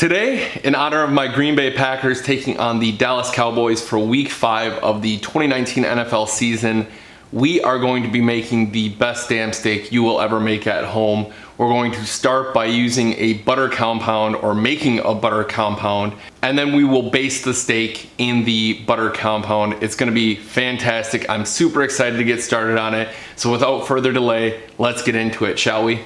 Today, in honor of my Green Bay Packers taking on the Dallas Cowboys for Week 5 of the 2019 NFL season, we are going to be making the best damn steak you will ever make at home. We're going to start by using a butter compound or making a butter compound, and then we will baste the steak in the butter compound. It's going to be fantastic. I'm super excited to get started on it. So without further delay, let's get into it, shall we?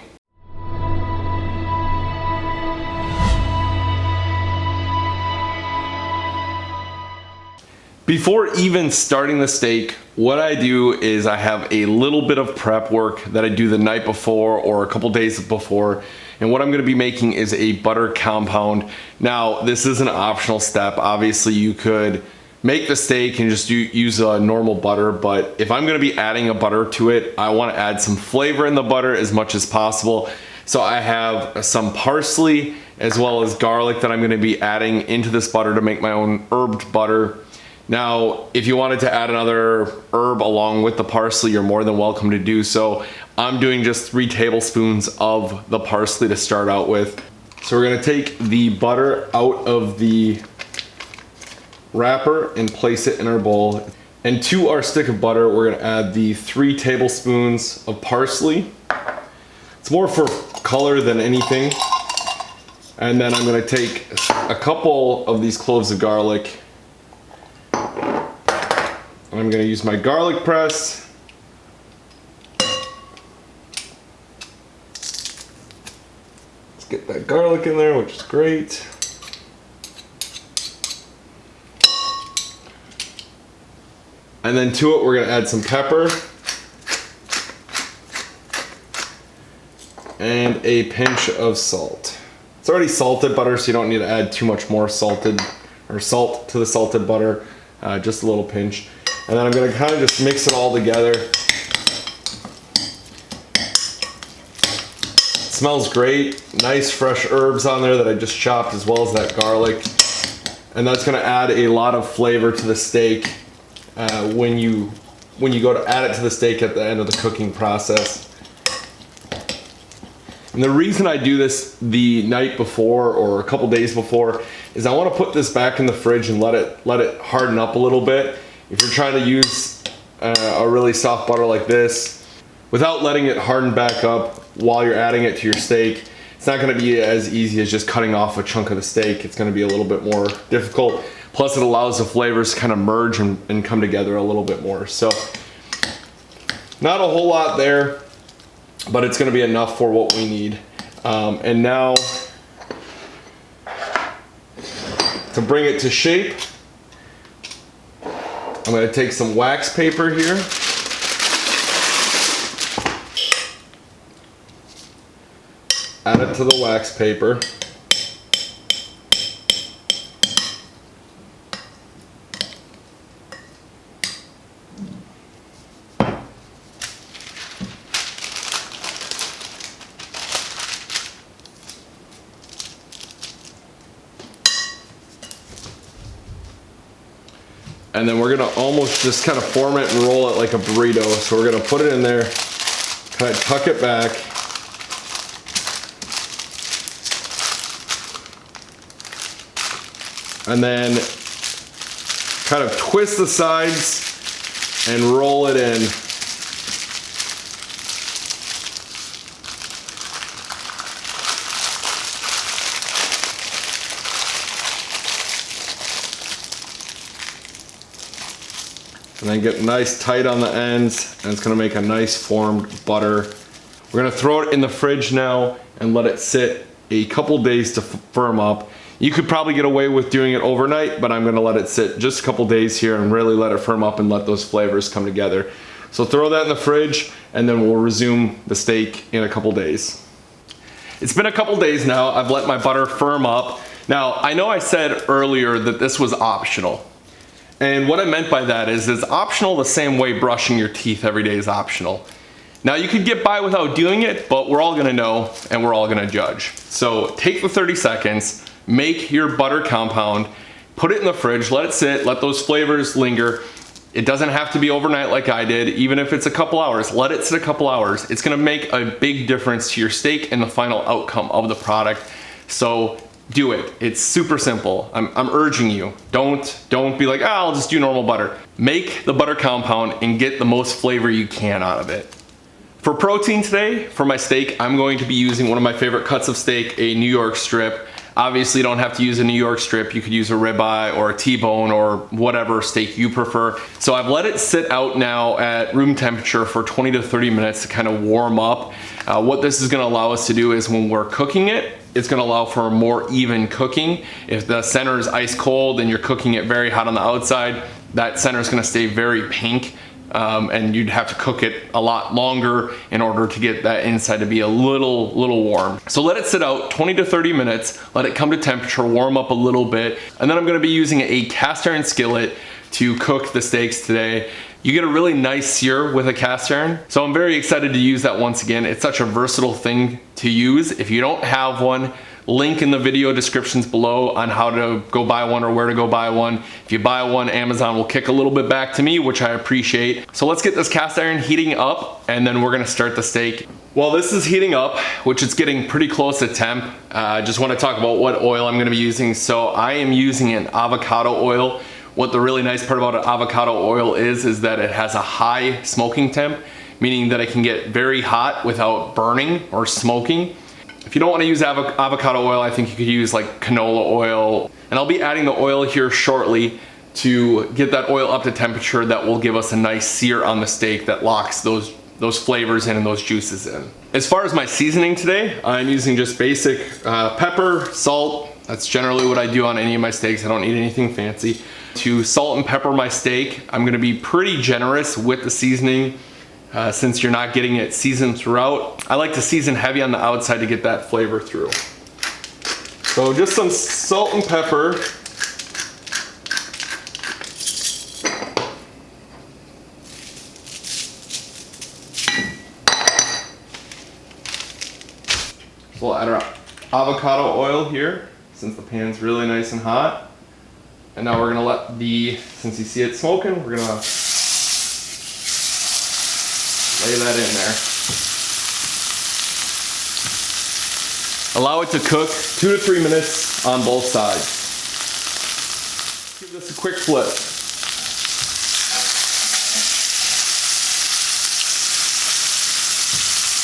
Before even starting the steak, what I do is I have a little bit of prep work that I do the night before or a couple days before. And what I'm gonna be making is a butter compound. Now, this is an optional step. Obviously, you could make the steak and just use a normal butter, but if I'm gonna be adding a butter to it, I wanna add some flavor in the butter as much as possible. So I have some parsley as well as garlic that I'm gonna be adding into this butter to make my own herbed butter. Now, if you wanted to add another herb along with the parsley, you're more than welcome to do so. I'm doing just 3 tablespoons of the parsley to start out with. So we're gonna take the butter out of the wrapper and place it in our bowl. And to our stick of butter, we're gonna add the 3 tablespoons of parsley. It's more for color than anything. And then I'm gonna take a couple of these cloves of garlic. I'm going to use my garlic press. Let's get that garlic in there, which is great. And then to it, we're going to add some pepper and a pinch of salt. It's already salted butter, so you don't need to add too much more salt to the salted butter, just a little pinch. And then I'm gonna kind of just mix it all together. It smells great. Nice fresh herbs on there that I just chopped, as well as that garlic. And that's gonna add a lot of flavor to the steak when you go to add it to the steak at the end of the cooking process. And the reason I do this the night before or a couple days before is I wanna put this back in the fridge and let it harden up a little bit. If you're trying to use a really soft butter like this, without letting it harden back up while you're adding it to your steak, it's not gonna be as easy as just cutting off a chunk of the steak. It's gonna be a little bit more difficult. Plus it allows the flavors to kind of merge and come together a little bit more. So, not a whole lot there, but it's gonna be enough for what we need. And now, to bring it to shape, I'm going to take some wax paper here. Add it to the wax paper. And then we're gonna almost just kind of form it and roll it like a burrito. So we're gonna put it in there, kind of tuck it back. And then kind of twist the sides and roll it in. And then get nice tight on the ends, and it's gonna make a nice formed butter. We're gonna throw it in the fridge now and let it sit a couple days to firm up. You could probably get away with doing it overnight, but I'm gonna let it sit just a couple days here and really let it firm up and let those flavors come together. So throw that in the fridge, and then we'll resume the steak in a couple days. It's been a couple days now. I've let my butter firm up. Now, I know I said earlier that this was optional. And what I meant by that is it's optional the same way brushing your teeth every day is optional. Now you could get by without doing it, but we're all gonna know and we're all gonna judge. So take the 30 seconds, make your butter compound, put it in the fridge, let it sit, let those flavors linger. It doesn't have to be overnight like I did, even if it's a couple hours. Let it sit a couple hours. It's gonna make a big difference to your steak and the final outcome of the product. So do it. It's super simple. I'm urging you. Don't be like, I'll just do normal butter. Make the butter compound and get the most flavor you can out of it. For protein today, for my steak, I'm going to be using one of my favorite cuts of steak, a New York strip. Obviously, you don't have to use a New York strip. You could use a ribeye or a T-bone or whatever steak you prefer. So I've let it sit out now at room temperature for 20 to 30 minutes to kind of warm up. What this is going to allow us to do is when we're cooking it, it's going to allow for a more even cooking. If the center is ice cold and you're cooking it very hot on the outside, that center is going to stay very pink. And you'd have to cook it a lot longer in order to get that inside to be a little warm. So let it sit out 20 to 30 minutes, let it come to temperature, warm up a little bit, and then I'm gonna be using a cast iron skillet to cook the steaks today. You get a really nice sear with a cast iron, so I'm very excited to use that once again. It's such a versatile thing to use. If you don't have one, link in the video descriptions below on how to go buy one or where to go buy one. If you buy one, Amazon will kick a little bit back to me, which I appreciate. So let's get this cast iron heating up and then we're gonna start the steak. While this is heating up, which it's getting pretty close to temp, I just wanna talk about what oil I'm gonna be using. So I am using an avocado oil. What the really nice part about an avocado oil is that it has a high smoking temp, meaning that it can get very hot without burning or smoking. If you don't want to use avocado oil, I think you could use like canola oil. And I'll be adding the oil here shortly to get that oil up to temperature that will give us a nice sear on the steak that locks those flavors in and those juices in. As far as my seasoning today, I'm using just basic pepper, salt. That's generally what I do on any of my steaks. I don't need anything fancy. To salt and pepper my steak, I'm gonna be pretty generous with the seasoning. Since you're not getting it seasoned throughout. I like to season heavy on the outside to get that flavor through. So just some salt and pepper. So we'll add our avocado oil here, since the pan's really nice and hot. And now we're gonna let since you see it smoking, we're gonna lay that in there. Allow it to cook 2 to 3 minutes on both sides. Give this a quick flip.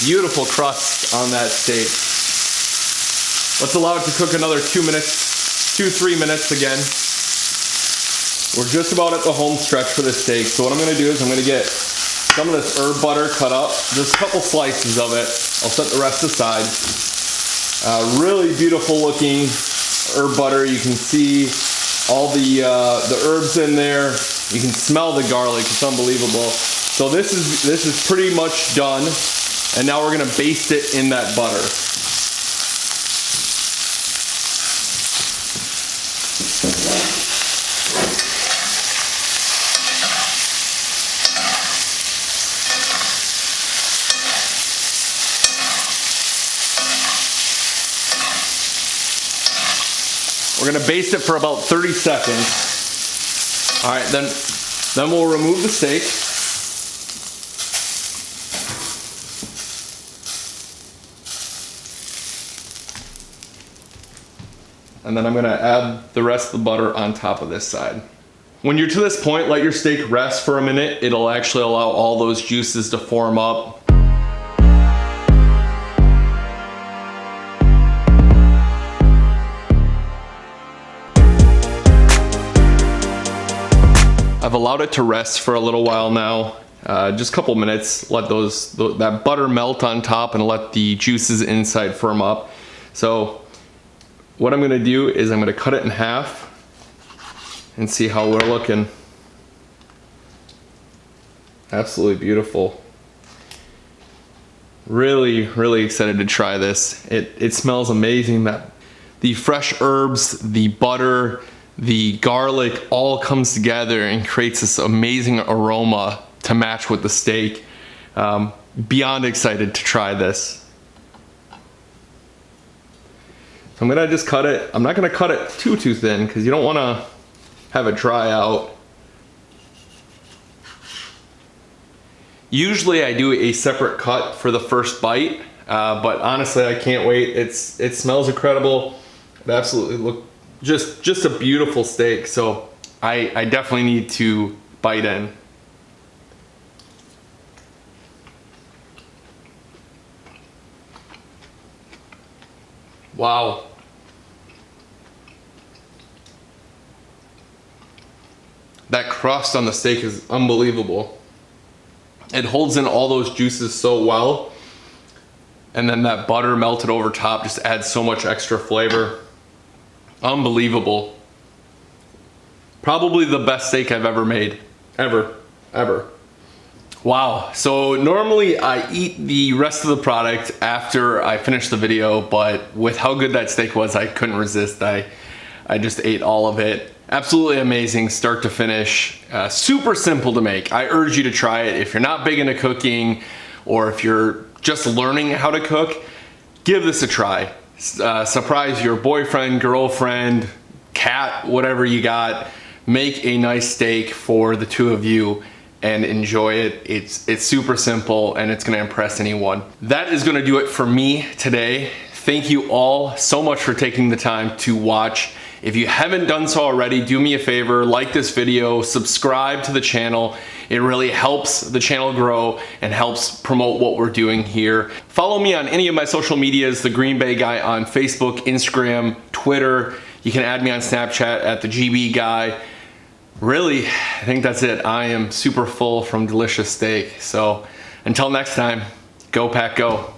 Beautiful crust on that steak. Let's allow it to cook another 2 minutes, 2-3 minutes again. We're just about at the home stretch for this steak. So what I'm gonna do is I'm gonna get some of this herb butter cut up, just a couple slices of it. I'll set the rest aside. Really beautiful looking herb butter. You can see all the herbs in there. You can smell the garlic. It's unbelievable. So this is pretty much done. And now we're gonna baste it in that butter. We're gonna baste it for about 30 seconds. All right, then we'll remove the steak. And then I'm gonna add the rest of the butter on top of this side. When you're to this point, let your steak rest for a minute. It'll actually allow all those juices to form up. I've allowed it to rest for a little while now, just a couple minutes. Let that butter melt on top and let the juices inside firm up. So what I'm gonna do is I'm gonna cut it in half and see how we're looking. Absolutely beautiful. Really, really excited to try this. It smells amazing. That the fresh herbs, the butter, the garlic all comes together and creates this amazing aroma to match with the steak. Beyond excited to try this. So I'm gonna just cut it. I'm not gonna cut it too thin because you don't wanna have it dry out. Usually I do a separate cut for the first bite, but honestly I can't wait. It smells incredible. It absolutely look just a beautiful steak. So I definitely need to bite in. Wow. That crust on the steak is unbelievable. It holds in all those juices so well. And then that butter melted over top just adds so much extra flavor. Unbelievable. Probably the best steak I've ever made. Ever. Wow. So normally I eat the rest of the product after I finish the video, but with how good that steak was, I couldn't resist. I just ate all of it. Absolutely amazing, start to finish. Super simple to make. I urge you to try it. If you're not big into cooking, or if you're just learning how to cook, give this a try. Surprise your boyfriend, girlfriend, cat, whatever you got. Make a nice steak for the two of you and enjoy it. It's super simple and it's gonna impress anyone. That is gonna do it for me today. Thank you all so much for taking the time to watch. If you haven't done so already, do me a favor, like this video, subscribe to the channel. It really helps the channel grow and helps promote what we're doing here. Follow me on any of my social medias, The Green Bay Guy on Facebook, Instagram, Twitter. You can add me on Snapchat at The GB Guy. Really, I think that's it. I am super full from delicious steak. So until next time, go Pack Go.